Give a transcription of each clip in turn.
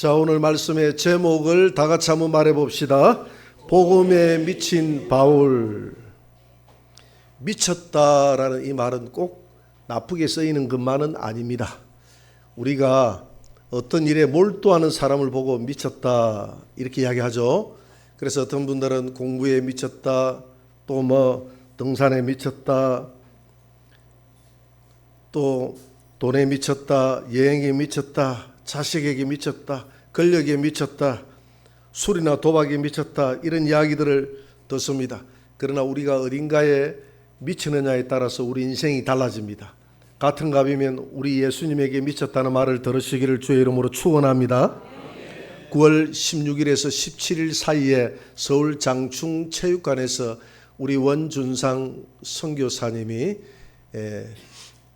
자, 오늘 말씀의 제목을 다 같이 한번 말해 봅시다. 복음에 미친 바울. 미쳤다라는 이 말은 꼭 나쁘게 쓰이는 것만은 아닙니다. 우리가 어떤 일에 몰두하는 사람을 보고 미쳤다 이렇게 이야기하죠. 그래서 어떤 분들은 공부에 미쳤다, 또 등산에 미쳤다, 또 돈에 미쳤다, 여행에 미쳤다, 자식에게 미쳤다, 권력에 미쳤다, 술이나 도박에 미쳤다, 이런 이야기들을 듣습니다. 그러나 우리가 어딘가에 미치느냐에 따라서 우리 인생이 달라집니다. 같은 갑이면 우리 예수님에게 미쳤다는 말을 들으시기를 주의 이름으로 축원합니다. 9월 16일에서 17일 사이에 서울 장충체육관에서 우리 원준상 선교사님이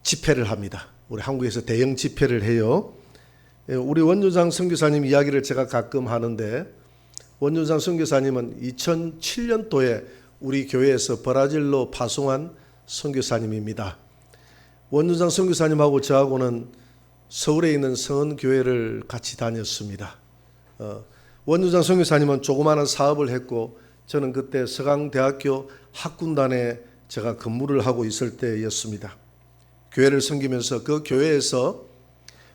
집회를 합니다. 우리 한국에서 대형 집회를 해요. 우리 원준상 선교사님 이야기를 제가 가끔 하는데, 원준상 선교사님은 2007년도에 우리 교회에서 브라질로 파송한 선교사님입니다. 원준상 선교사님하고 저하고는 서울에 있는 성은교회를 같이 다녔습니다. 원준상 선교사님은 조그마한 사업을 했고, 저는 그때 서강대학교 학군단에 제가 근무를 하고 있을 때였습니다. 교회를 섬기면서 그 교회에서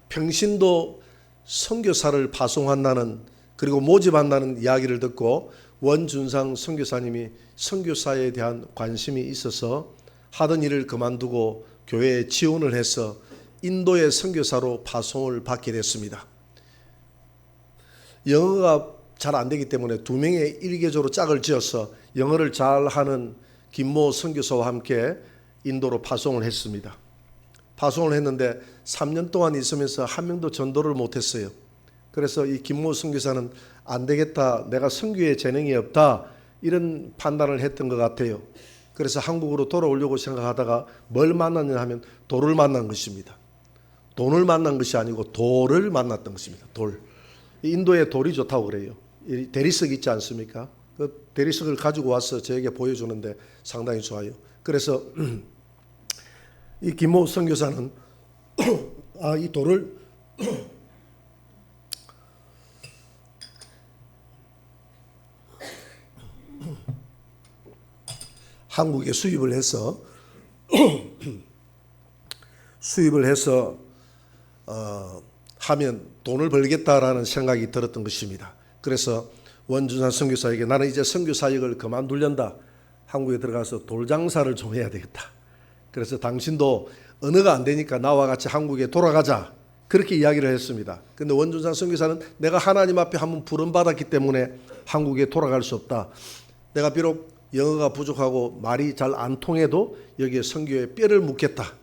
평신도 선교사를 파송한다는, 그리고 모집한다는 이야기를 듣고 원준상 선교사님이 선교사에 대한 관심이 있어서 하던 일을 그만두고 교회에 지원을 해서 인도의 선교사로 파송을 받게 됐습니다. 영어가 잘 안 되기 때문에 2명의 일개조로 짝을 지어서 영어를 잘하는 김모 선교사와 함께 인도로 파송을 했습니다. 파송을 했는데 3년 동안 있으면서 한 명도 전도를 못했어요. 그래서 이 김모 선교사는 안 되겠다, 내가 선교에 재능이 없다, 이런 판단을 했던 것 같아요. 그래서 한국으로 돌아오려고 생각하다가 뭘 만났냐 하면 돌을 만난 것입니다. 돈을 만난 것이 아니고 돌을 만났던 것입니다. 돌. 인도에 돌이 좋다고 그래요. 대리석 있지 않습니까? 그 대리석을 가지고 와서 저에게 보여주는데 상당히 좋아요. 그래서 이 김모 선교사는 이 돌을 한국에 수입을 해서 하면 돈을 벌겠다라는 생각이 들었던 것입니다. 그래서 원준상 선교사에게 나는 이제 선교 사역을 그만둘련다. 한국에 들어가서 돌장사를 좀 해야 되겠다. 그래서 당신도 언어가 안 되니까 나와 같이 한국에 돌아가자. 그렇게 이야기를 했습니다. 그런데 원준상 선교사는 내가 하나님 앞에 한번 부름받았기 때문에 한국에 돌아갈 수 없다. 내가 비록 영어가 부족하고 말이 잘 안 통해도 여기에 선교에 뼈를 묻겠다.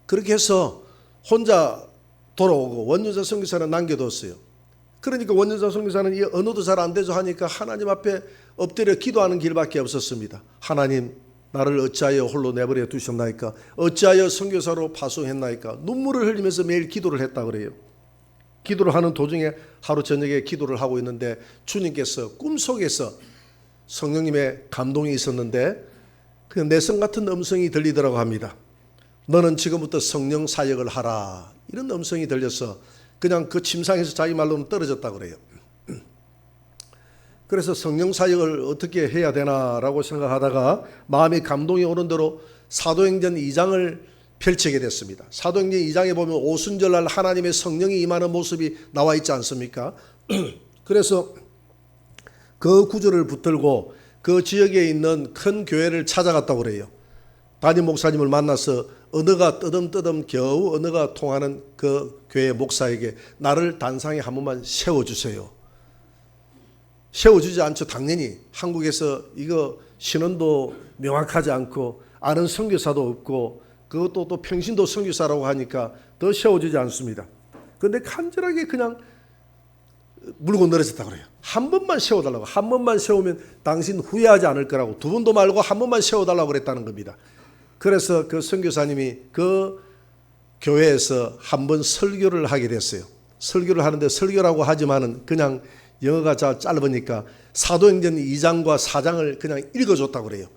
그렇게 해서 혼자 돌아오고 원준상 선교사는 남겨뒀어요. 그러니까 원준상 선교사는 이 언어도 잘 안 되죠 하니까 하나님 앞에 엎드려 기도하는 길밖에 없었습니다. 하나님, 나를 어찌하여 홀로 내버려 두셨나이까? 어찌하여 선교사로 파송했나이까? 눈물을 흘리면서 매일 기도를 했다 그래요. 기도를 하는 도중에 하루 저녁에 기도를 하고 있는데 주님께서 꿈속에서 성령님의 감동이 있었는데 그 내성 같은 음성이 들리더라고 합니다. 너는 지금부터 성령 사역을 하라. 이런 음성이 들려서 그냥 그 침상에서 자기 말로는 떨어졌다 그래요. 그래서 성령 사역을 어떻게 해야 되나라고 생각하다가 마음의 감동이 오는 대로 사도행전 2장을 펼치게 됐습니다. 사도행전 2장에 보면 오순절날 하나님의 성령이 임하는 모습이 나와 있지 않습니까? 그래서 그 구절을 붙들고 그 지역에 있는 큰 교회를 찾아갔다고 그래요. 담임 목사님을 만나서 언어가 뜨듬뜨듬 겨우 언어가 통하는 그 교회 목사에게 나를 단상에 한 번만 세워주세요. 세워주지 않죠. 당연히 한국에서 이거 신원도 명확하지 않고 아는 선교사도 없고 그것도 또 평신도 선교사라고 하니까 더 세워주지 않습니다. 그런데 간절하게 그냥 물고 늘어졌다고 그래요. 한 번만 세워달라고. 한 번만 세우면 당신 후회하지 않을 거라고. 2번도 말고 한 번만 세워달라고 그랬다는 겁니다. 그래서 그 선교사님이 그 교회에서 한 번 설교를 하게 됐어요. 설교를 하는데 설교라고 하지만은 그냥 영어가 짧으니까 사도행전 2장과 4장을 그냥 읽어줬다고 그래요.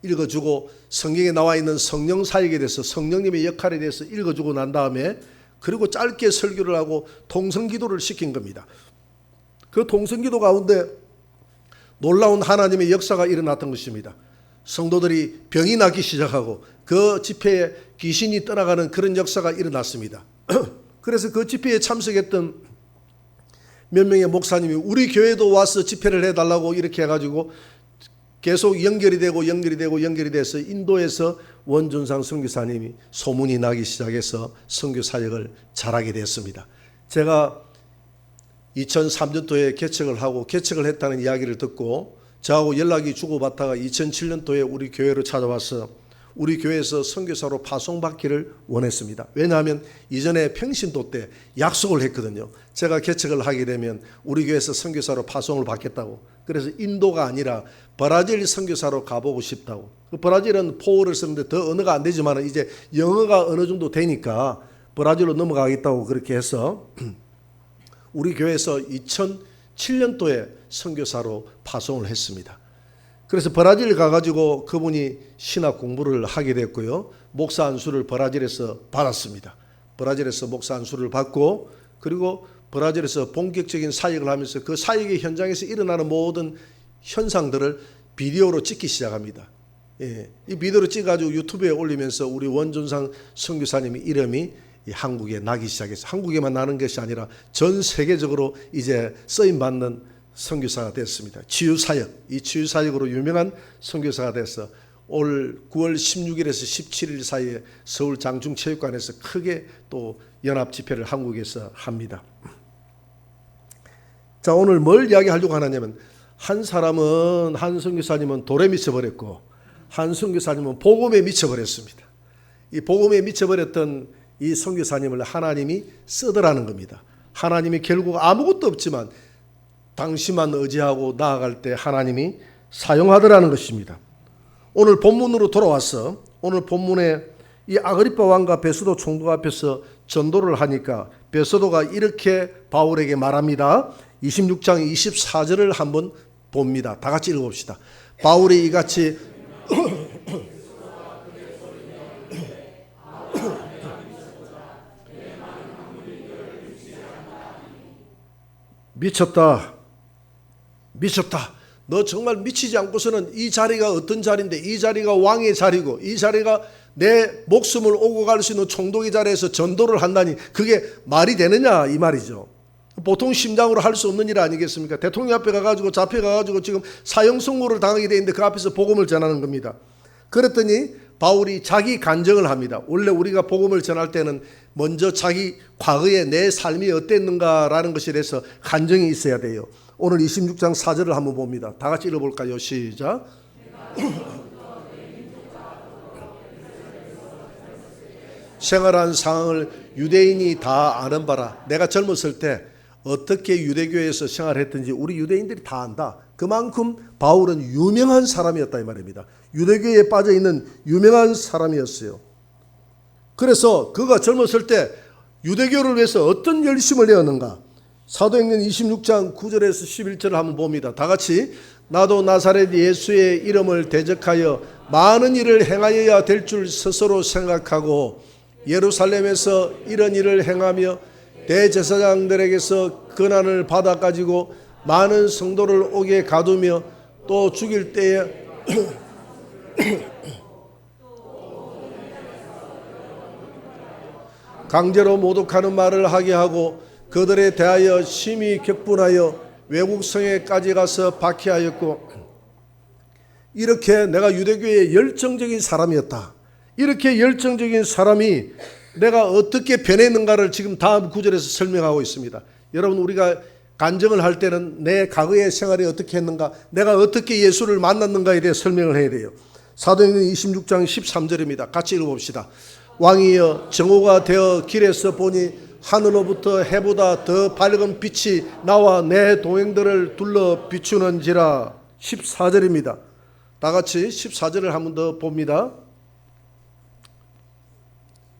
읽어주고 성경에 나와 있는 성령 사역에 대해서 성령님의 역할에 대해서 읽어주고 난 다음에 그리고 짧게 설교를 하고 통성기도를 시킨 겁니다. 그 통성기도 가운데 놀라운 하나님의 역사가 일어났던 것입니다. 성도들이 병이 나기 시작하고 그 집회에 귀신이 떠나가는 그런 역사가 일어났습니다. 그래서 그 집회에 참석했던 몇 명의 목사님이 우리 교회도 와서 집회를 해달라고 이렇게 해가지고 계속 연결이 돼서 인도에서 원준상 선교사님이 소문이 나기 시작해서 선교 사역을 잘하게 됐습니다. 제가 2003년도에 개척을 했다는 이야기를 듣고 저하고 연락이 주고받다가 2007년도에 우리 교회로 찾아와서 우리 교회에서 선교사로 파송받기를 원했습니다. 왜냐하면 이전에 평신도 때 약속을 했거든요. 제가 개척을 하게 되면 우리 교회에서 선교사로 파송을 받겠다고. 그래서 인도가 아니라 브라질 선교사로 가보고 싶다고. 브라질은 포어를 쓰는데 더 언어가 안 되지만 이제 영어가 어느 정도 되니까 브라질로 넘어가겠다고 그렇게 해서 우리 교회에서 2007년도에 선교사로 파송을 했습니다. 그래서 브라질 가가지고 그분이 신학 공부를 하게 됐고요. 목사 안수를 브라질에서 받았습니다. 브라질에서 목사 안수를 받고 그리고 브라질에서 본격적인 사역을 하면서 그 사역의 현장에서 일어나는 모든 현상들을 비디오로 찍기 시작합니다. 예, 이 비디오로 찍어가지고 유튜브에 올리면서 우리 원준상 선교사님의 이름이 한국에 나기 시작했어요. 한국에만 나는 것이 아니라 전 세계적으로 이제 쓰임받는 선교사가 됐습니다. 치유사역, 이 치유사역으로 유명한 선교사가 돼서 올 9월 16일에서 17일 사이에 서울 장충체육관에서 크게 또 연합 집회를 한국에서 합니다. 자, 오늘 뭘 이야기하려고 하냐면 한 선교사님은 돌에 미쳐버렸고 한 선교사님은 복음에 미쳐버렸습니다. 이 복음에 미쳐버렸던 이 선교사님을 하나님이 쓰더라는 겁니다. 하나님이 결국 아무것도 없지만 당시만 의지하고 나아갈 때 하나님이 사용하더라는 것입니다. 오늘 본문으로 돌아와서 오늘 본문에 이 아그리파 왕과 베스도 총독 앞에서 전도를 하니까 베스도가 이렇게 바울에게 말합니다. 26장 24절을 한번 봅니다. 다 같이 읽어봅시다. 바울이 이같이 미쳤다. 너 정말 미치지 않고서는 이 자리가 어떤 자리인데 이 자리가 왕의 자리고 이 자리가 내 목숨을 오고 갈 수 있는 총독의 자리에서 전도를 한다니 그게 말이 되느냐 이 말이죠. 보통 심장으로 할 수 없는 일 아니겠습니까? 대통령 앞에 가가지고 잡혀가가지고 지금 사형 선고를 당하게 돼 있는데 그 앞에서 복음을 전하는 겁니다. 그랬더니 바울이 자기 간증을 합니다. 원래 우리가 복음을 전할 때는 먼저 자기 과거에 내 삶이 어땠는가라는 것에 대해서 간증이 있어야 돼요. 오늘 26장 4절을 한번 봅니다. 다 같이 읽어볼까요? 시작. 생활한 상황을 유대인이 다 아는 바라. 내가 젊었을 때 어떻게 유대교에서 생활했든지 우리 유대인들이 다 안다. 그만큼 바울은 유명한 사람이었다 이 말입니다. 유대교에 빠져있는 유명한 사람이었어요. 그래서 그가 젊었을 때 유대교를 위해서 어떤 열심을 내었는가. 사도행전 26장 9절에서 11절을 한번 봅니다. 다 같이 나도 나사렛 예수의 이름을 대적하여 많은 일을 행하여야 될 줄 스스로 생각하고 예루살렘에서 이런 일을 행하며 대제사장들에게서 권한을 받아가지고 많은 성도를 옥에 가두며 또 죽일 때에 강제로 모독하는 말을 하게 하고 그들에 대하여 심히 격분하여 외국 성에까지 가서 박해하였고 이렇게 내가 유대교의 열정적인 사람이었다. 이렇게 열정적인 사람이 내가 어떻게 변했는가를 지금 다음 구절에서 설명하고 있습니다. 여러분 우리가 간증을 할 때는 내 과거의 생활이 어떻게 했는가 내가 어떻게 예수를 만났는가에 대해 설명을 해야 돼요. 사도행전 26장 13절입니다. 같이 읽어봅시다. 왕이여 정오가 되어 길에서 보니 하늘로부터 해보다 더 밝은 빛이 나와 내 동행들을 둘러 비추는지라. 14절입니다. 다 같이 14절을 한 번 더 봅니다.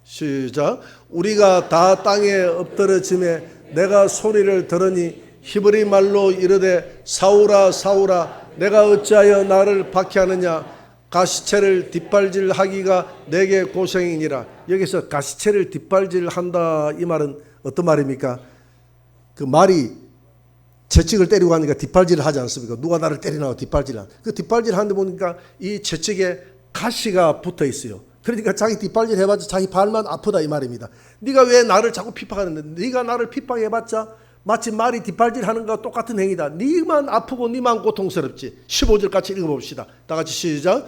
시작. 우리가 다 땅에 엎드러짐에 내가 소리를 들으니 히브리 말로 이르되 사울아 사울아 내가 어찌하여 나를 박해하느냐 가시체를 뒷발질하기가 내게 고생이니라. 여기서 가시체를 뒷발질한다 이 말은 어떤 말입니까? 그 말이 채찍을 때리고 하니까 뒷발질을 하지 않습니까? 누가 나를 때리나 뒷발질을 하는. 그 뒷발질 하는데 보니까 이 채찍에 가시가 붙어 있어요. 그러니까 자기 뒷발질 해봤자 자기 발만 아프다 이 말입니다. 네가 왜 나를 자꾸 핍박하는데, 네가 나를 핍박해봤자 마치 말이 뒷발질 하는 것과 똑같은 행위다. 네만 아프고 네만 고통스럽지. 15절 같이 읽어봅시다. 다 같이 시작.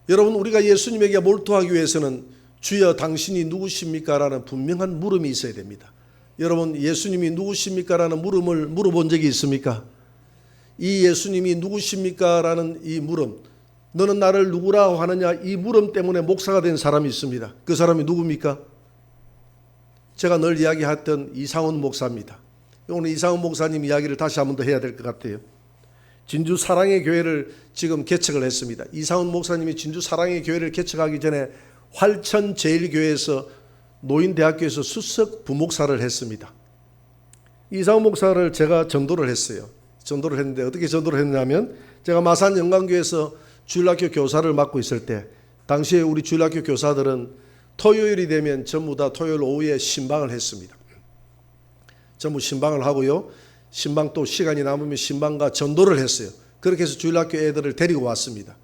여러분, 우리가 예수님에게 몰두하기 위해서는 주여 당신이 누구십니까? 라는 분명한 물음이 있어야 됩니다. 여러분, 예수님이 누구십니까? 라는 물음을 물어본 적이 있습니까? 이 예수님이 누구십니까? 라는 이 물음, 너는 나를 누구라고 하느냐, 이 물음 때문에 목사가 된 사람이 있습니다. 그 사람이 누굽니까? 제가 늘 이야기했던 이상훈 목사입니다. 오늘 이상훈 목사님 이야기를 다시 한 번 더 해야 될 것 같아요. 진주 사랑의 교회를 지금 개척을 했습니다. 이상훈 목사님이 진주 사랑의 교회를 개척하기 전에 활천제일교회에서 노인대학교에서 수석 부목사를 했습니다. 이상훈 목사를 제가 전도를 했어요. 전도를 했는데 어떻게 전도를 했냐면, 제가 마산 영광교회에서 주일학교 교사를 맡고 있을 때, 당시에 우리 주일학교 교사들은 토요일이 되면 전부 다 토요일 오후에 신방을 했습니다. 전부 신방을 하고요, 신방 또 시간이 남으면 신방과 전도를 했어요. 그렇게 해서 주일학교 애들을 데리고 왔습니다.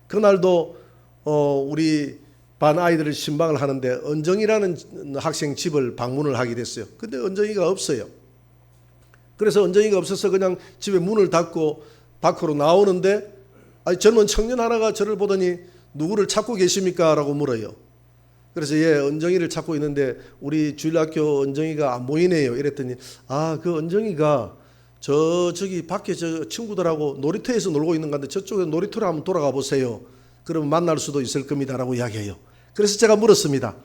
그날도 우리 반 아이들을 신방을 하는데 은정이라는 학생 집을 방문을 하게 됐어요. 근데 은정이가 없어요. 그래서 은정이가 없어서 그냥 집에 문을 닫고 밖으로 나오는데, 젊은 청년 하나가 저를 보더니 누구를 찾고 계십니까? 라고 물어요. 그래서 은정이를 찾고 있는데 우리 주일학교 은정이가 안 보이네요. 이랬더니, 그 은정이가 저기 밖에 저 친구들하고 놀이터에서 놀고 있는 건데 저쪽에 놀이터로 한번 돌아가 보세요. 그러면 만날 수도 있을 겁니다. 라고 이야기해요. 그래서 제가 물었습니다.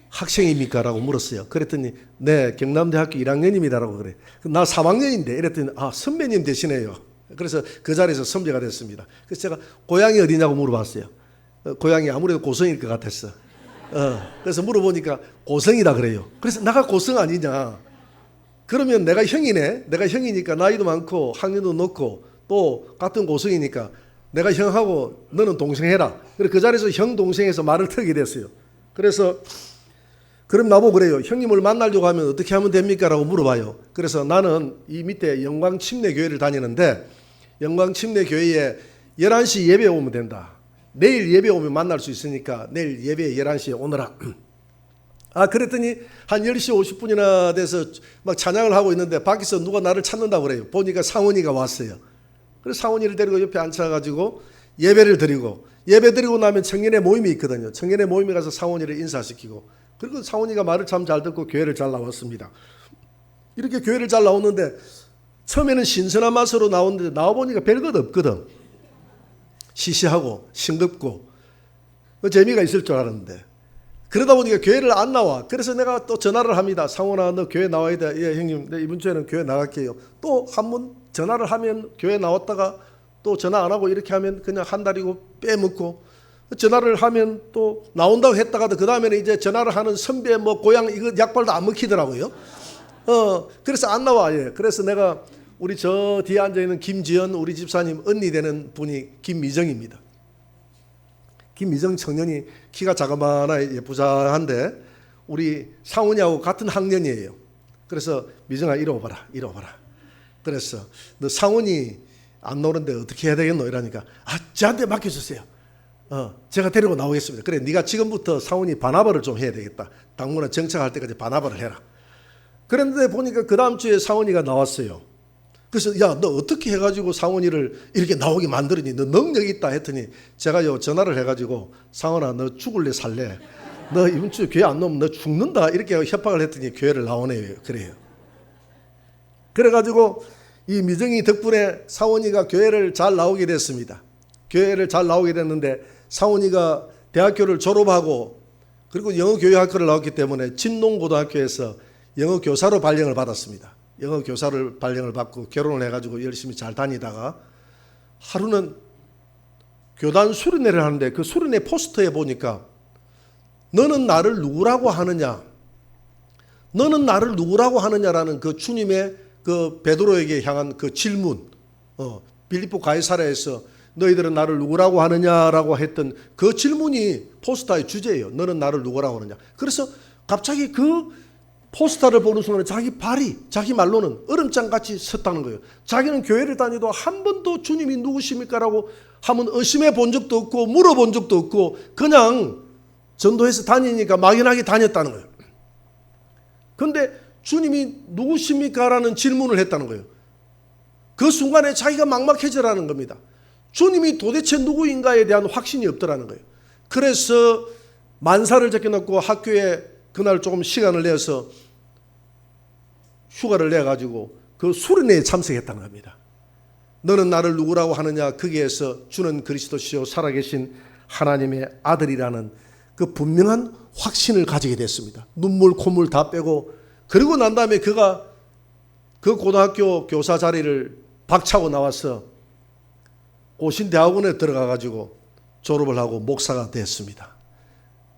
학생입니까? 라고 물었어요. 그랬더니 네, 경남대학교 1학년입니다. 라고 그래. 나 3학년인데. 이랬더니 선배님 되시네요. 그래서 그 자리에서 선배가 됐습니다. 그래서 제가 고향이 어디냐고 물어봤어요. 고향이 아무래도 고성일 것 같았어. 그래서 물어보니까 고성이다 그래요. 그래서 나가 고성 아니냐. 그러면 내가 형이네. 내가 형이니까 나이도 많고 학년도 높고 또 같은 고성이니까 내가 형하고 너는 동생 해라. 그래서 그 자리에서 형 동생에서 말을 틀게 됐어요. 그래서 그럼 나보고 그래요. 형님을 만나려고 하면 어떻게 하면 됩니까? 라고 물어봐요. 그래서 나는 이 밑에 영광침례교회를 다니는데 영광침례교회에 11시 예배 오면 된다. 내일 예배 오면 만날 수 있으니까 내일 예배 11시에 오너라. 그랬더니 한 10시 50분이나 돼서 막 찬양을 하고 있는데 밖에서 누가 나를 찾는다고 그래요. 보니까 상원이가 왔어요. 그래서 상원이를 데리고 옆에 앉혀가지고 예배를 드리고, 예배 드리고 나면 청년의 모임이 있거든요. 청년의 모임에 가서 상원이를 인사시키고, 그리고 상원이가 말을 참 잘 듣고 교회를 잘 나왔습니다. 이렇게 교회를 잘 나오는데 처음에는 신선한 맛으로 나오는데 나와보니까 별것 없거든. 시시하고 싱겁고 재미가 있을 줄 알았는데, 그러다 보니까 교회를 안 나와. 그래서 내가 또 전화를 합니다. 상원아, 너 교회 나와야 돼. 예, 형님, 네, 이번 주에는 교회 나갈게요. 또 한 번 전화를 하면 교회 나왔다가 또 전화 안 하고 이렇게 하면 그냥 한 달이고 빼먹고, 전화를 하면 또 나온다고 했다가도 그 다음에는 이제 전화를 하는 선배 뭐 고향 이거 약발도 안 먹히더라고요. 그래서 안 나와. 예. 그래서 내가 우리 저 뒤에 앉아있는 김지연 우리 집사님 언니 되는 분이 김미정입니다. 김미정 청년이 키가 자그마나 예쁘장한데 우리 상훈이하고 같은 학년이에요. 그래서 미정아 이리 와봐라. 그래서 너 상훈이 안 노는데 어떻게 해야 되겠노? 이러니까 저한테 맡겨주세요. 제가 데리고 나오겠습니다. 그래, 네가 지금부터 상훈이 바나바를 좀 해야 되겠다. 당분간 정착할 때까지 바나바를 해라. 그런데 보니까 그 다음 주에 상훈이가 나왔어요. 그래서 야, 너 어떻게 해가지고 상훈이를 이렇게 나오게 만들었니? 너 능력이 있다 했더니 제가요 전화를 해가지고 상훈아, 너 죽을래 살래? 너 이번 주에 교회 안 나오면 너 죽는다 이렇게 협박을 했더니 교회를 나오네요. 그래요. 그래가지고 이 미정이 덕분에 상훈이가 교회를 잘 나오게 됐습니다. 교회를 잘 나오게 됐는데 상훈이가 대학교를 졸업하고 그리고 영어교육학과를 나왔기 때문에 진농고등학교에서 영어교사로 발령을 받았습니다. 영어교사를 발령을 받고 결혼을 해가지고 열심히 잘 다니다가 하루는 교단 수련회를 하는데 그 수련회 포스터에 보니까 너는 나를 누구라고 하느냐, 너는 나를 누구라고 하느냐라는 그 주님의 그 베드로에게 향한 그 질문, 빌립보 가이사랴에서 너희들은 나를 누구라고 하느냐라고 했던 그 질문이 포스터의 주제예요. 너는 나를 누구라고 하느냐. 그래서 갑자기 그 포스터를 보는 순간에 자기 발이 자기 말로는 얼음장같이 섰다는 거예요. 자기는 교회를 다니도 한 번도 주님이 누구십니까? 라고 하면 의심해 본 적도 없고 물어본 적도 없고 그냥 전도해서 다니니까 막연하게 다녔다는 거예요. 그런데 주님이 누구십니까? 라는 질문을 했다는 거예요. 그 순간에 자기가 막막해지라는 겁니다. 주님이 도대체 누구인가에 대한 확신이 없더라는 거예요. 그래서 만사를 제껴놓고 학교에 그날 조금 시간을 내서 휴가를 내가지고 그 수련회에 참석했다는 겁니다. 너는 나를 누구라고 하느냐? 거기에서 주는 그리스도시요 살아계신 하나님의 아들이라는 그 분명한 확신을 가지게 됐습니다. 눈물 콧물 다 빼고 그리고 난 다음에 그가 그 고등학교 교사 자리를 박차고 나와서 고신대학원에 들어가가지고 졸업을 하고 목사가 됐습니다.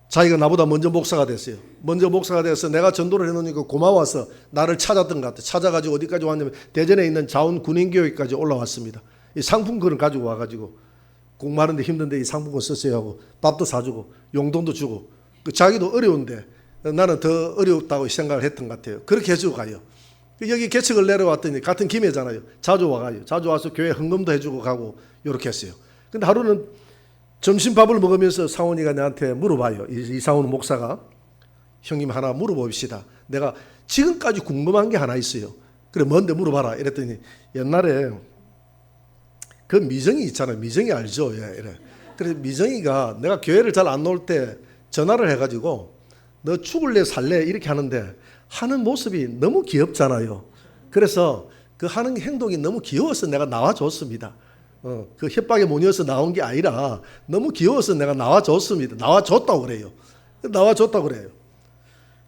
자기가 나보다 먼저 목사가 됐어요. 먼저 목사가 돼서 내가 전도를 해놓으니까 고마워서 나를 찾았던 것 같아요. 찾아가지고 어디까지 왔냐면 대전에 있는 자원 군인교육까지 올라왔습니다. 이 상품권을 가지고 와가지고 공부하는데 힘든데 이 상품권 썼어요 하고 밥도 사주고 용돈도 주고 자기도 어려운데 나는 더 어렵다고 생각을 했던 것 같아요. 그렇게 해주고 가요. 여기 개척을 내려왔더니 같은 김해잖아요. 자주 와가요. 자주 와서 교회 헌금도 해주고 가고 이렇게 했어요. 근데 하루는 점심밥을 먹으면서 사원이가 나한테 물어봐요. 이상훈 목사가 형님 하나 물어봅시다. 내가 지금까지 궁금한 게 하나 있어요. 그래 뭔데 물어봐라 이랬더니 옛날에 그 미정이 있잖아요. 미정이 알죠? 예, 이래. 그래서 미정이가 내가 교회를 잘 안 나올 때 전화를 해가지고 너 죽을래 살래 이렇게 하는데 하는 모습이 너무 귀엽잖아요. 그래서 그 하는 행동이 너무 귀여워서 내가 나와줬습니다. 그 협박에 못 이어서 나온 게 아니라 너무 귀여워서 내가 나와줬습니다. 나와줬다고 그래요. 나와줬다고 그래요.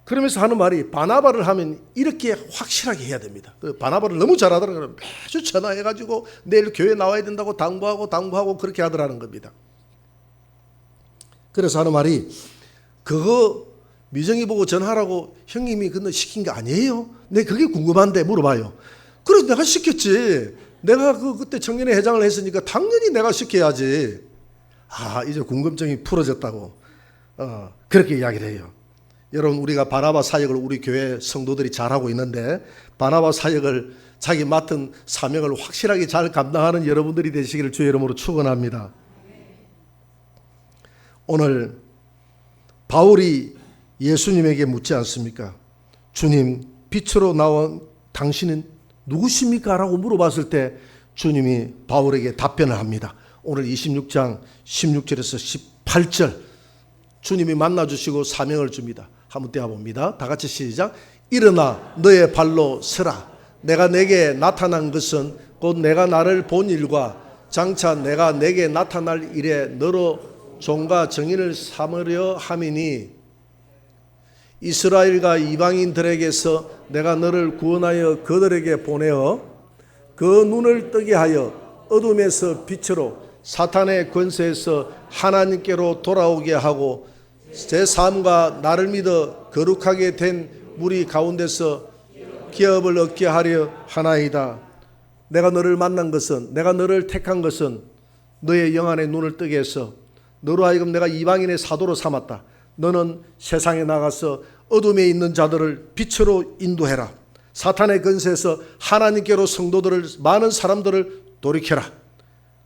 그러면서 하는 말이 바나바를 하면 이렇게 확실하게 해야 됩니다. 바나바를 너무 잘하더라고요. 매주 전화해가지고 내일 교회 나와야 된다고 당부하고 그렇게 하더라는 겁니다. 그래서 하는 말이 그거 미정이 보고 전화하라고 형님이 그거 시킨 게 아니에요? 내 그게 궁금한데 물어봐요. 그래서 내가 시켰지. 내가 그때 청년회 회장을 했으니까 당연히 내가 시켜야지. 이제 궁금증이 풀어졌다고 그렇게 이야기를 해요. 여러분 우리가 바나바 사역을 우리 교회 성도들이 잘하고 있는데 바나바 사역을 자기 맡은 사명을 확실하게 잘 감당하는 여러분들이 되시기를 주의 이름으로 축원합니다. 오늘 바울이 예수님에게 묻지 않습니까? 주님 빛으로 나온 당신은 누구십니까? 라고 물어봤을 때 주님이 바울에게 답변을 합니다. 오늘 26장 16절에서 18절 주님이 만나주시고 사명을 줍니다. 한번 떼어봅니다. 다 같이 시작. 일어나 너의 발로 서라. 내가 내게 나타난 것은 곧 내가 나를 본 일과 장차 내가 내게 나타날 일에 너로 종과 증인을 삼으려 함이니 이스라엘과 이방인들에게서 내가 너를 구원하여 그들에게 보내어 그 눈을 뜨게 하여 어둠에서 빛으로 사탄의 권세에서 하나님께로 돌아오게 하고 제3과 나를 믿어 거룩하게 된 무리 가운데서 기업을 얻게 하려 하나이다. 내가 너를 만난 것은 내가 너를 택한 것은 너의 영안의 눈을 뜨게 해서 너로 하여금 내가 이방인의 사도로 삼았다. 너는 세상에 나가서 어둠에 있는 자들을 빛으로 인도해라. 사탄의 근세에서 하나님께로 성도들을 많은 사람들을 돌이켜라.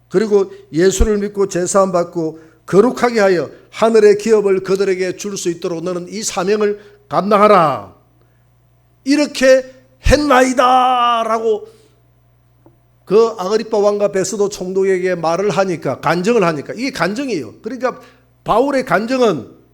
그리고 예수를 믿고 제사함 받고 거룩하게 하여 하늘의 기업을 그들에게 줄 수 있도록 너는 이 사명을 감당하라. 이렇게 했나이다 라고 그 아그리빠 왕과 베스도 총독에게 말을 하니까 간증을 하니까 이게 간증이에요. 그러니까 바울의 간증은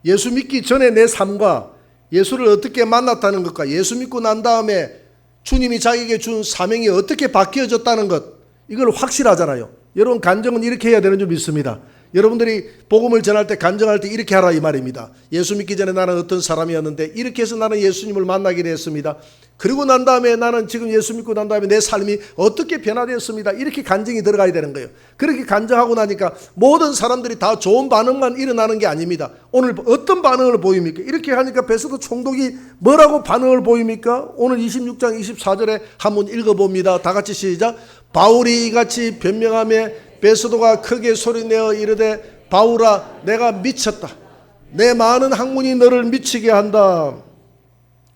예수 믿기 전에 내 삶과 예수를 어떻게 만났다는 것과 예수 믿고 난 다음에 주님이 자기에게 준 사명이 어떻게 바뀌어졌다는 것, 이걸 확실하잖아요. 여러분 간증은 이렇게 해야 되는 줄 믿습니다. 여러분들이 복음을 전할 때 간증할 때 이렇게 하라 이 말입니다. 예수 믿기 전에 나는 어떤 사람이었는데 이렇게 해서 나는 예수님을 만나게 됐습니다. 그리고 난 다음에 나는 지금 예수 믿고 난 다음에 내 삶이 어떻게 변화되었습니다. 이렇게 간증이 들어가야 되는 거예요. 그렇게 간증하고 나니까 모든 사람들이 다 좋은 반응만 일어나는 게 아닙니다. 오늘 어떤 반응을 보입니까? 이렇게 하니까 베스도 총독이 뭐라고 반응을 보입니까? 오늘 26장 24절에 한번 읽어봅니다. 다 같이 시작. 바울이 이같이 변명하며 베스도가 크게 소리내어 이르되 바울아 내가 미쳤다. 내 많은 학문이 너를 미치게 한다.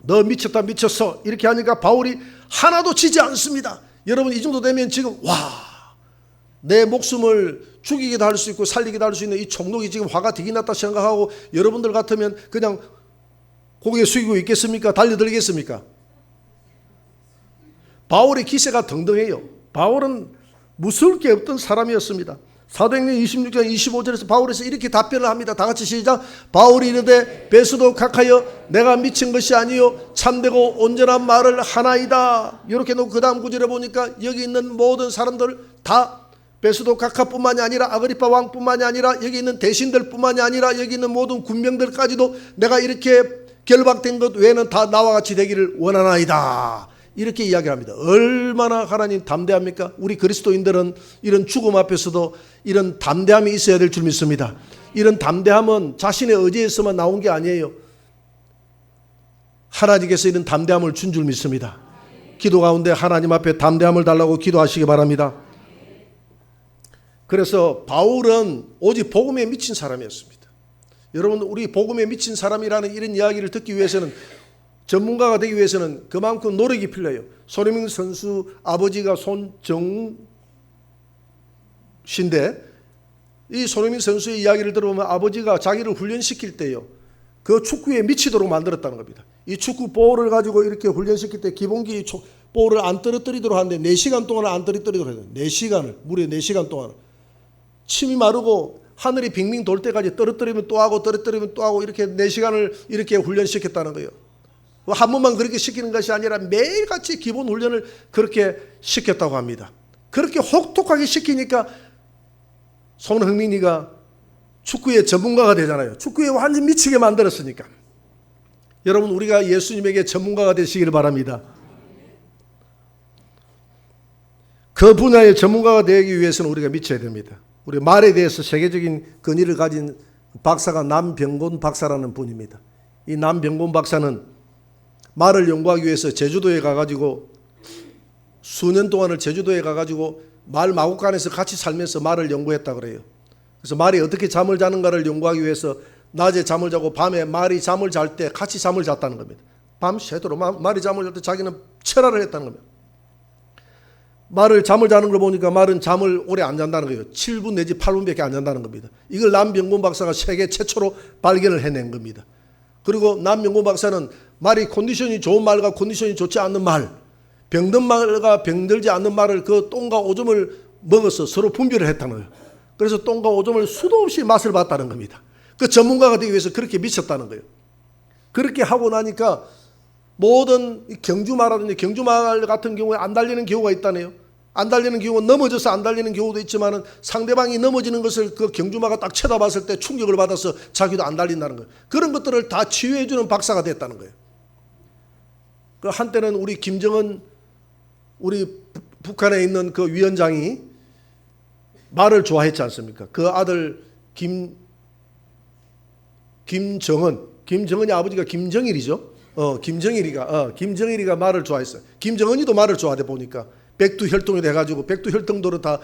너 미쳤다 미쳤어. 이렇게 하니까 바울이 하나도 지지 않습니다. 여러분 이 정도 되면 지금 내 목숨을 죽이기도 할 수 있고 살리기도 할 수 있는 이 총독이 지금 화가 되게 났다 생각하고 여러분들 같으면 그냥 고개 숙이고 있겠습니까? 달려들겠습니까? 바울의 기세가 등등해요. 바울은 무서울 게 없던 사람이었습니다. 사도행전 26장 25절에서 바울에서 이렇게 답변을 합니다. 다 같이 시작. 바울이 이르되 베스도 각하여 내가 미친 것이 아니요 참되고 온전한 말을 하나이다. 이렇게 놓고 그 다음 구절에 보니까 여기 있는 모든 사람들 다 베스도 각하뿐만이 아니라 아그리파 왕뿐만이 아니라 여기 있는 대신들뿐만이 아니라 여기 있는 모든 군병들까지도 내가 이렇게 결박된 것 외에는 다 나와 같이 되기를 원하나이다. 이렇게 이야기를 합니다. 얼마나 하나님 담대합니까? 우리 그리스도인들은 이런 죽음 앞에서도 이런 담대함이 있어야 될 줄 믿습니다. 이런 담대함은 자신의 의지에서만 나온 게 아니에요. 하나님께서 이런 담대함을 준 줄 믿습니다. 기도 가운데 하나님 앞에 담대함을 달라고 기도하시기 바랍니다. 그래서 바울은 오직 복음에 미친 사람이었습니다. 여러분 우리 복음에 미친 사람이라는 이런 이야기를 듣기 위해서는 전문가가 되기 위해서는 그만큼 노력이 필요해요. 손흥민 선수 아버지가 손정신데 이 손흥민 선수의 이야기를 들어보면 아버지가 자기를 훈련시킬 때요 그 축구에 미치도록 만들었다는 겁니다. 이 축구 볼을 가지고 이렇게 훈련시킬 때 기본기 볼을 안 떨어뜨리도록 하는데 4시간 동안 안 떨어뜨리도록 해요. 4시간을 무려 4시간 동안 침이 마르고 하늘이 빙빙 돌 때까지 떨어뜨리면 또 하고 떨어뜨리면 또 하고 이렇게 4시간을 이렇게 훈련시켰다는 거예요. 한 번만 그렇게 시키는 것이 아니라 매일같이 기본 훈련을 그렇게 시켰다고 합니다. 그렇게 혹독하게 시키니까 손흥민이가 축구의 전문가가 되잖아요. 축구에 완전 미치게 만들었으니까. 여러분 우리가 예수님에게 전문가가 되시기를 바랍니다. 그 분야의 전문가가 되기 위해서는 우리가 미쳐야 됩니다. 우리 말에 대해서 세계적인 권위를 가진 박사가 남병곤 박사라는 분입니다. 이 남병곤 박사는 말을 연구하기 위해서 제주도에 가가지고 수년 동안을 제주도에 가가지고 말 마구간에서 같이 살면서 말을 연구했다 그래요. 그래서 말이 어떻게 잠을 자는가를 연구하기 위해서 낮에 잠을 자고 밤에 말이 잠을 잘 때 같이 잠을 잤다는 겁니다. 밤새도록 말이 잠을 잘 때 자기는 철화를 했다는 겁니다. 말을 잠을 자는 걸 보니까 말은 잠을 오래 안 잔다는 거예요. 7분 내지 8분밖에 안 잔다는 겁니다. 이걸 남병곤 박사가 세계 최초로 발견을 해낸 겁니다. 그리고 남병곤 박사는 말이 컨디션이 좋은 말과 컨디션이 좋지 않는 말, 병든 말과 병들지 않는 말을 그 똥과 오줌을 먹어서 서로 분별을 했다는 거예요. 그래서 똥과 오줌을 수도 없이 맛을 봤다는 겁니다. 그 전문가가 되기 위해서 그렇게 미쳤다는 거예요. 그렇게 하고 나니까 모든 경주마라든지 경주마 같은 경우에 안 달리는 경우가 있다네요. 안 달리는 경우는 넘어져서 안 달리는 경우도 있지만 상대방이 넘어지는 것을 그 경주마가 딱 쳐다봤을 때 충격을 받아서 자기도 안 달린다는 거예요. 그런 것들을 다 치유해주는 박사가 됐다는 거예요. 그 한때는 우리 김정은 우리 북한에 있는 그 위원장이 말을 좋아했지 않습니까? 그 아들 김정은이 아버지가 김정일이죠. 김정일이가 말을 좋아했어요. 김정은이도 말을 좋아하다 보니까 백두혈통이 돼가지고 백두혈통도로 다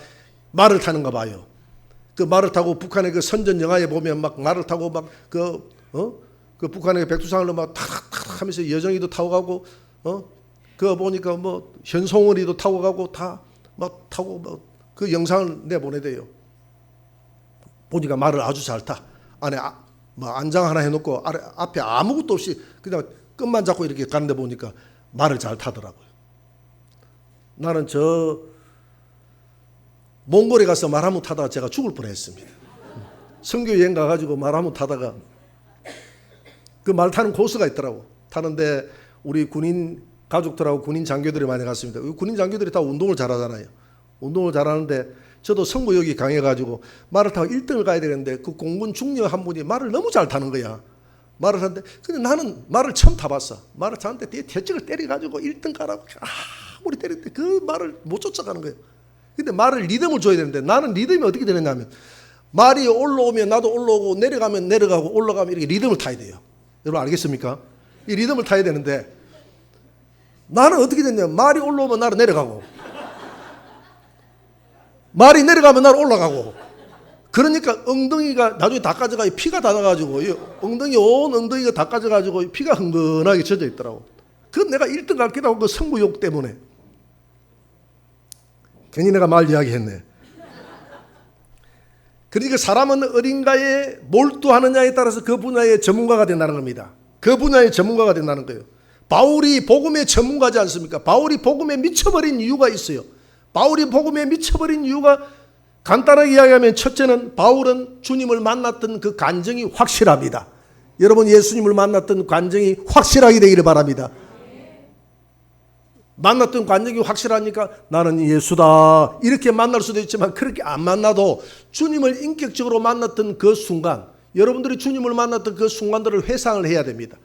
말을 타는가 봐요. 그 말을 타고 북한의 그 선전 영화에 보면 막 말을 타고 막 그 북한의 백두산을 막 탁탁 하면서 여정이도 타고 가고 그거 보니까 뭐 현송월이도 타고 가고 다 막 타고 막 그 영상을 내보내대요. 보니까 말을 아주 잘 타. 안에 뭐 안장 하나 해놓고 앞에 아무것도 없이 그냥 끝만 잡고 이렇게 가는데 보니까 말을 잘 타더라고요. 나는 저 몽골에 가서 말 한번 타다가 제가 죽을 뻔했습니다. 선교 여행 가가지고 말 한번 타다가 그 말 타는 코스가 있더라고. 타는데 우리 군인 가족들하고 군인 장교들이 많이 갔습니다. 군인 장교들이 다 운동을 잘하잖아요. 운동을 잘하는데 저도 승부욕이 강해가지고 말을 타고 1등을 가야 되는데 그 공군 중령 한 분이 말을 너무 잘 타는 거야. 말을 하는데 근데 나는 말을 처음 타봤어. 말을 타는데 뒤에 대책을 때려가지고 1등 가라고 아무리 때렸는데 그 말을 못 쫓아가는 거예요. 근데 말을 리듬을 줘야 되는데 나는 리듬이 어떻게 되느냐면 말이 올라오면 나도 올라오고 내려가면 내려가고 올라가면 이렇게 리듬을 타야 돼요. 여러분 알겠습니까? 이 리듬을 타야 되는데 나는 어떻게 됐냐면 말이 올라오면 나는 내려가고 말이 내려가면 난 올라가고. 그러니까 엉덩이가 나중에 다 까져가 피가 다 나가지고 엉덩이 온 엉덩이가 다 까져가지고 피가 흥건하게 젖어 있더라고. 그 내가 1등 갈 기도 하고 그 승부욕 때문에. 괜히 내가 말 이야기했네. 그러니까 사람은 어딘가에 몰두하느냐에 따라서 그 분야의 전문가가 된다는 겁니다. 그 분야의 전문가가 된다는 거예요. 바울이 복음의 전문가지 않습니까? 바울이 복음에 미쳐버린 이유가 있어요. 바울이 복음에 미쳐버린 이유가 간단하게 이야기하면 첫째는 바울은 주님을 만났던 그 간증이 확실합니다. 여러분 예수님을 만났던 간증이 확실하게 되기를 바랍니다. 만났던 간증이 확실하니까 나는 예수다 이렇게 만날 수도 있지만 그렇게 안 만나도 주님을 인격적으로 만났던 그 순간, 여러분들이 주님을 만났던 그 순간들을 회상을 해야 됩니다.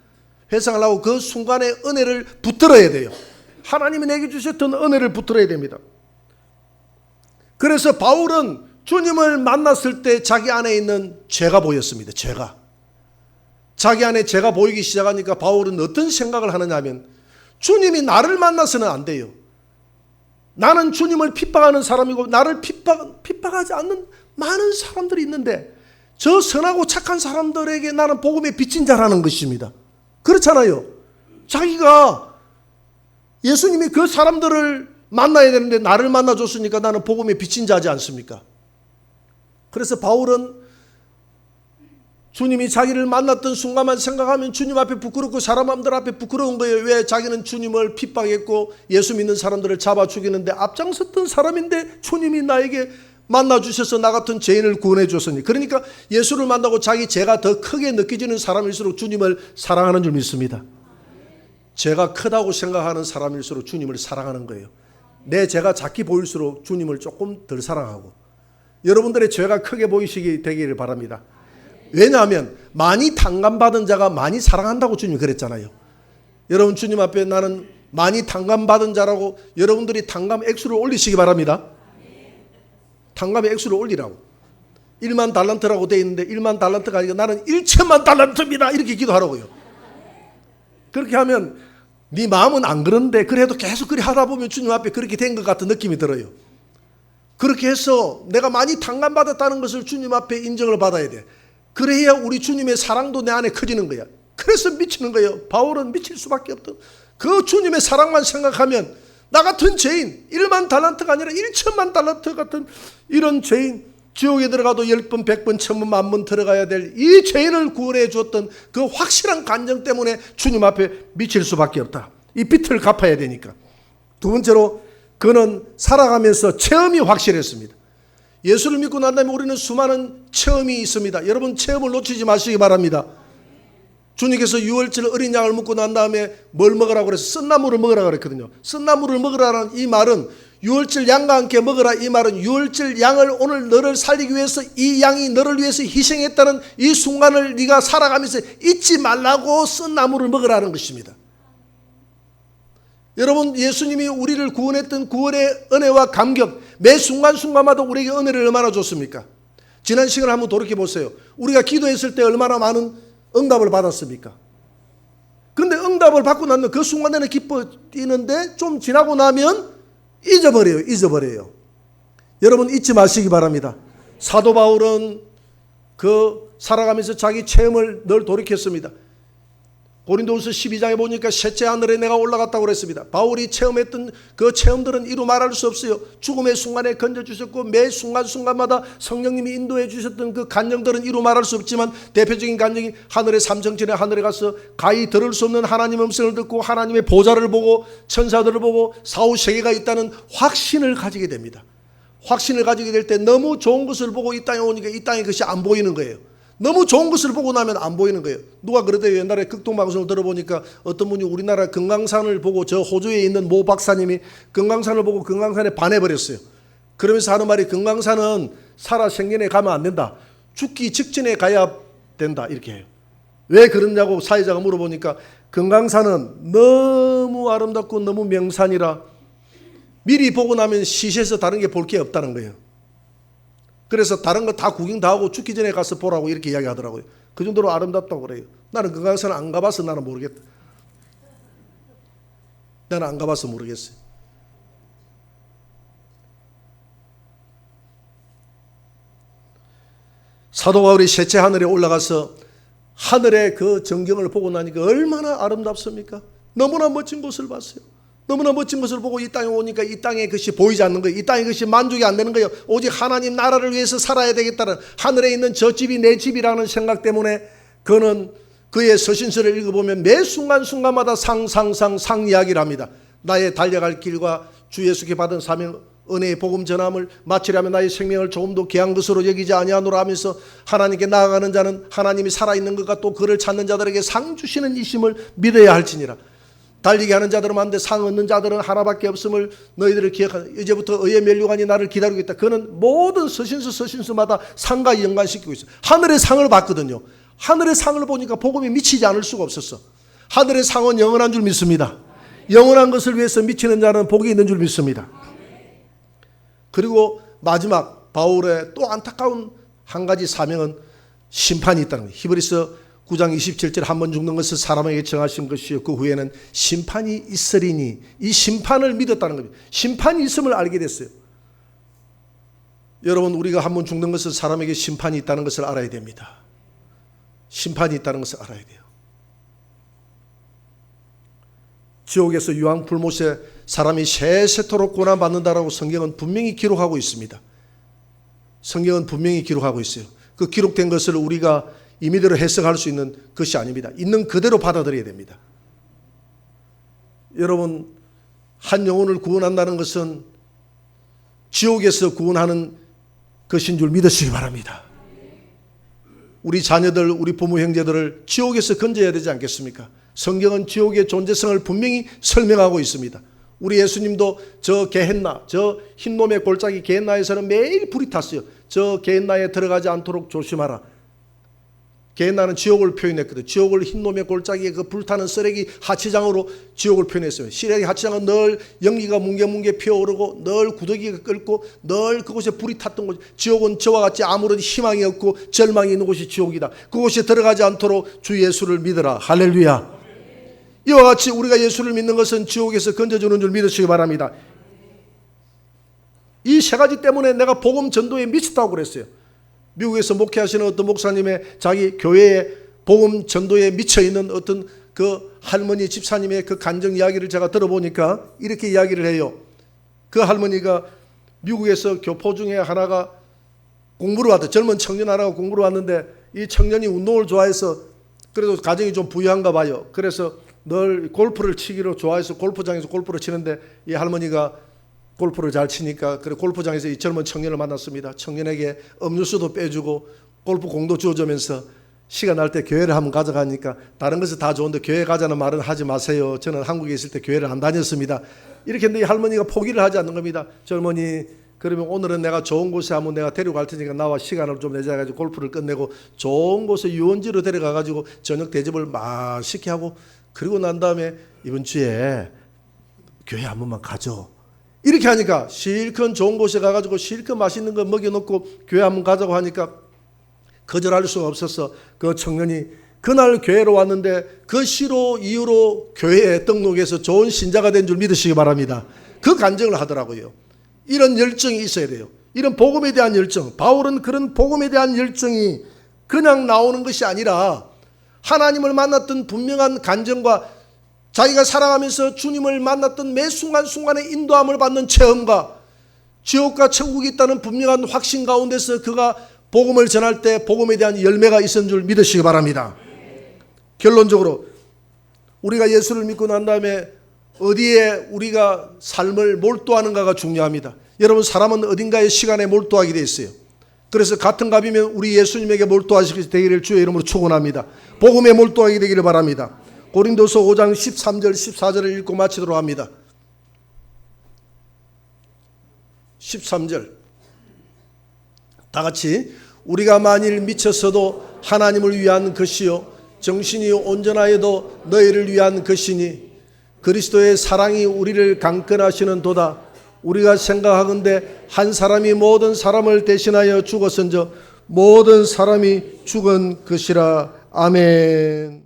회상을 하고 그 순간의 은혜를 붙들어야 돼요. 하나님이 내게 주셨던 은혜를 붙들어야 됩니다. 그래서 바울은 주님을 만났을 때 자기 안에 있는 죄가 보였습니다. 자기 안에 죄가 보이기 시작하니까 바울은 어떤 생각을 하느냐 하면 주님이 나를 만나서는 안 돼요. 나는 주님을 핍박하는 사람이고 나를 핍박하지 않는 많은 사람들이 있는데 저 선하고 착한 사람들에게 나는 복음의 빚진 자라는 것입니다. 그렇잖아요. 자기가 예수님이 그 사람들을 만나야 되는데 나를 만나줬으니까 나는 복음의 빚진 자지 않습니까? 그래서 바울은 주님이 자기를 만났던 순간만 생각하면 주님 앞에 부끄럽고 사람들 앞에 부끄러운 거예요. 왜? 자기는 주님을 핍박했고 예수 믿는 사람들을 잡아 죽이는데 앞장섰던 사람인데 주님이 나에게 만나주셔서 나 같은 죄인을 구원해 줬으니. 그러니까 예수를 만나고 자기 죄가 더 크게 느껴지는 사람일수록 주님을 사랑하는 줄 믿습니다. 죄가 크다고 생각하는 사람일수록 주님을 사랑하는 거예요. 내 죄가 작게 보일수록 주님을 조금 덜 사랑하고. 여러분들의 죄가 크게 보이시기 되기를 바랍니다. 왜냐하면 많이 탕감받은 자가 많이 사랑한다고 주님이 그랬잖아요. 여러분 주님 앞에 나는 많이 탕감받은 자라고 여러분들이 탕감 액수를 올리시기 바랍니다. 탕감의 액수를 올리라고. 1만 달란트라고 되어 있는데 1만 달란트가 아니라 나는 1천만 달란트입니다 이렇게 기도하라고요. 그렇게 하면 네 마음은 안 그런데 그래도 계속 그렇게 하다 보면 주님 앞에 그렇게 된 것 같은 느낌이 들어요. 그렇게 해서 내가 많이 탕감받았다는 것을 주님 앞에 인정을 받아야 돼. 그래야 우리 주님의 사랑도 내 안에 커지는 거야. 그래서 미치는 거예요. 바울은 미칠 수밖에 없던 그 주님의 사랑만 생각하면 나 같은 죄인 1만 달란트가 아니라 1천만 달란트 같은 이런 죄인 지옥에 들어가도 10번 100번 1000번 10,000번 들어가야 될 이 죄인을 구원해 주었던 그 확실한 간정 때문에 주님 앞에 미칠 수밖에 없다. 이 빚을 갚아야 되니까. 두 번째로 그는 살아가면서 체험이 확실했습니다. 예수를 믿고 난 다음에 우리는 수많은 체험이 있습니다. 여러분 체험을 놓치지 마시기 바랍니다. 주님께서 유월절 어린 양을 먹고 난 다음에 뭘 먹으라고 그래서 쓴나물을 먹으라고 그랬거든요. 쓴나물을 먹으라는 이 말은 유월절 양과 함께 먹으라 이 말은 유월절 양을 오늘 너를 살리기 위해서 이 양이 너를 위해서 희생했다는 이 순간을 네가 살아가면서 잊지 말라고 쓴나물을 먹으라는 것입니다. 여러분 예수님이 우리를 구원했던 구원의 은혜와 감격 매 순간순간마다 우리에게 은혜를 얼마나 줬습니까? 지난 시간을 한번 돌이켜보세요. 우리가 기도했을 때 얼마나 많은 응답을 받았습니까? 그런데 응답을 받고 나면 그 순간에는 기뻐지는데 좀 지나고 나면 잊어버려요. 여러분 잊지 마시기 바랍니다. 사도 바울은 그 살아가면서 자기 체험을 늘 돌이켰습니다. 고린도후서 12장에 보니까 셋째 하늘에 내가 올라갔다고 그랬습니다. 바울이 체험했던 그 체험들은 이루 말할 수 없어요. 죽음의 순간에 건져주셨고 매 순간순간마다 성령님이 인도해 주셨던 그 간증들은 이루 말할 수 없지만 대표적인 간증이 하늘의 삼성전에 하늘에 가서 가히 들을 수 없는 하나님의 음성을 듣고 하나님의 보좌를 보고 천사들을 보고 사후세계가 있다는 확신을 가지게 됩니다. 확신을 가지게 될 때 너무 좋은 것을 보고 이 땅에 오니까 이 땅에 그것이 안 보이는 거예요. 너무 좋은 것을 보고 나면 안 보이는 거예요. 누가 그러대요. 옛날에 극동방송을 들어보니까 어떤 분이 우리나라 금강산을 보고 저 호주에 있는 모 박사님이 금강산을 보고 금강산에 반해버렸어요. 그러면서 하는 말이 금강산은 살아 생전에 가면 안 된다. 죽기 직전에 가야 된다. 이렇게 해요. 왜 그러냐고 사회자가 물어보니까 금강산은 너무 아름답고 너무 명산이라 미리 보고 나면 시시해서 다른 게 볼 게 없다는 거예요. 그래서 다른 거 다 구경 다 하고 죽기 전에 가서 보라고 이렇게 이야기하더라고요. 그 정도로 아름답다고 그래요. 나는 금강산을 안 가봐서 나는 모르겠다. 나는 안 가봐서 모르겠어요. 사도 바울이 셋째 하늘에 올라가서 하늘의 그 전경을 보고 나니까 얼마나 아름답습니까? 너무나 멋진 곳을 봤어요. 너무나 멋진 것을 보고 이 땅에 오니까 이 땅의 것이 보이지 않는 거예요. 이 땅의 것이 만족이 안 되는 거예요. 오직 하나님 나라를 위해서 살아야 되겠다는, 하늘에 있는 저 집이 내 집이라는 생각 때문에 그는 그의 서신서를 읽어보면 매 순간순간마다 상 이야기를 합니다. 나의 달려갈 길과 주 예수께 받은 사명, 은혜의 복음 전함을 마치려면 나의 생명을 조금 더 귀한 것으로 여기지 아니하노라 하면서 하나님께 나아가는 자는 하나님이 살아있는 것과 또 그를 찾는 자들에게 상 주시는 이심을 믿어야 할지니라. 달리게 하는 자들은 많은데 상 얻는 자들은 하나밖에 없음을 너희들을 기억하라. 이제부터 의의 면류관이 나를 기다리고 있다. 그는 모든 서신서마다 상과 연관시키고 있어요. 하늘의 상을 봤거든요. 하늘의 상을 보니까 복음이 미치지 않을 수가 없었어. 하늘의 상은 영원한 줄 믿습니다. 영원한 것을 위해서 미치는 자는 복이 있는 줄 믿습니다. 그리고 마지막 바울의 또 안타까운 한 가지 사명은 심판이 있다는 거예요. 히브리서 9장 27절 한 번 죽는 것을 사람에게 정하신 것이요 그 후에는 심판이 있으리니, 이 심판을 믿었다는 겁니다. 심판이 있음을 알게 됐어요. 여러분, 우리가 한 번 죽는 것은 사람에게 심판이 있다는 것을 알아야 됩니다. 심판이 있다는 것을 알아야 돼요. 지옥에서 유황불못에 사람이 세세토록 고난받는다라고 성경은 분명히 기록하고 있습니다. 성경은 분명히 기록하고 있어요. 그 기록된 것을 우리가 임의대로 해석할 수 있는 것이 아닙니다. 있는 그대로 받아들여야 됩니다. 여러분, 한 영혼을 구원한다는 것은 지옥에서 구원하는 것인 줄 믿으시기 바랍니다. 우리 자녀들, 우리 부모 형제들을 지옥에서 건져야 되지 않겠습니까? 성경은 지옥의 존재성을 분명히 설명하고 있습니다. 우리 예수님도 저 게헨나, 저 흰놈의 골짜기 게헨나에서는 매일 불이 탔어요. 저 게헨나에 들어가지 않도록 조심하라. 게헨나는 지옥을 표현했거든요. 지옥을 흰놈의 골짜기에 그 불타는 쓰레기 하치장으로 지옥을 표현했어요. 쓰레기 하치장은 늘 연기가 뭉게뭉게 피어오르고 늘 구더기가 끓고 늘 그곳에 불이 탔던 곳. 지옥은 저와 같이 아무런 희망이 없고 절망이 있는 곳이 지옥이다. 그곳에 들어가지 않도록 주 예수를 믿으라. 할렐루야. 이와 같이 우리가 예수를 믿는 것은 지옥에서 건져주는 줄 믿으시기 바랍니다. 이 세 가지 때문에 내가 복음 전도에 미쳤다고 그랬어요. 미국에서 목회하시는 어떤 목사님의 자기 교회의 복음 전도에 미쳐있는 어떤 그 할머니 집사님의 그 간증 이야기를 제가 들어보니까 이렇게 이야기를 해요. 그 할머니가 미국에서 교포 중에 하나가 공부를 왔다. 젊은 청년 하나가 공부를 왔는데 이 청년이 운동을 좋아해서 그래도 가정이 좀 부유한가 봐요. 그래서 늘 골프를 치기로 좋아해서 골프장에서 골프를 치는데 이 할머니가 골프를 잘 치니까 그래 골프장에서 이 젊은 청년을 만났습니다. 청년에게 음료수도 빼주고 골프 공도 주어주면서 시간 날 때 교회를 한번 가져가니까 다른 것은 다 좋은데 교회 가자는 말은 하지 마세요. 저는 한국에 있을 때 교회를 안 다녔습니다. 이렇게 했는데 이 할머니가 포기를 하지 않는 겁니다. 젊은이, 그러면 오늘은 내가 좋은 곳에 한번 내가 데려갈 테니까 나와 시간을 좀 내자가지고 골프를 끝내고 좋은 곳에 유원지로 데려가가지고 저녁 대접을 맛있게 하고 그리고 난 다음에 이번 주에 교회 한 번만 가죠. 이렇게 하니까 실컷 좋은 곳에 가가지고 실컷 맛있는 거 먹여놓고 교회 한번 가자고 하니까 거절할 수가 없어서 그 청년이 그날 교회로 왔는데 그 시로 이후로 교회에 등록해서 좋은 신자가 된 줄 믿으시기 바랍니다. 그 간증을 하더라고요. 이런 열정이 있어야 돼요. 이런 복음에 대한 열정. 바울은 그런 복음에 대한 열정이 그냥 나오는 것이 아니라 하나님을 만났던 분명한 간증과 자기가 살아가면서 주님을 만났던 매 순간순간에 인도함을 받는 체험과 지옥과 천국이 있다는 분명한 확신 가운데서 그가 복음을 전할 때 복음에 대한 열매가 있었는 줄 믿으시기 바랍니다. 결론적으로 우리가 예수를 믿고 난 다음에 어디에 우리가 삶을 몰두하는가가 중요합니다. 여러분, 사람은 어딘가의 시간에 몰두하게 되어 있어요. 그래서 같은 값이면 우리 예수님에게 몰두하시게 되기를 주의 이름으로 축원합니다. 복음에 몰두하게 되기를 바랍니다. 고린도서 5장 13절 14절을 읽고 마치도록 합니다. 13절 다 같이 우리가 만일 미쳤어도 하나님을 위한 것이요 정신이 온전하여도 너희를 위한 것이니 그리스도의 사랑이 우리를 강건하시는 도다. 우리가 생각하건대 한 사람이 모든 사람을 대신하여 죽었은저 모든 사람이 죽은 것이라. 아멘.